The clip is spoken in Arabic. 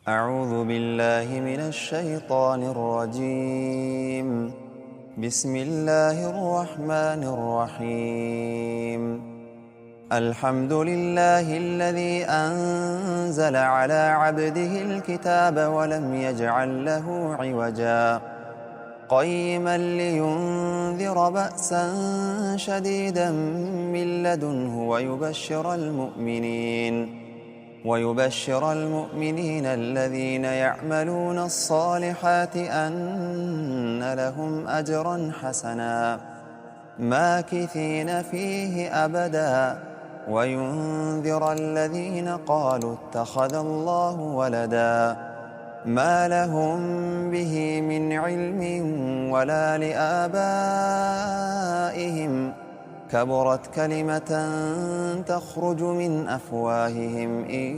أعوذ بالله من الشيطان الرجيم. بسم الله الرحمن الرحيم. الحمد لله الذي أنزل على عبده الكتاب ولم يجعل له عوجا قيما لينذر بأسا شديدا من لدنه ويبشر المؤمنين الذين يعملون الصالحات أن لهم أجرا حسنا ماكثين فيه أبدا وينذر الذين قالوا اتخذ الله ولدا ما لهم به من علم ولا لآبائهم كبرت كلمة تخرج من أفواههم إن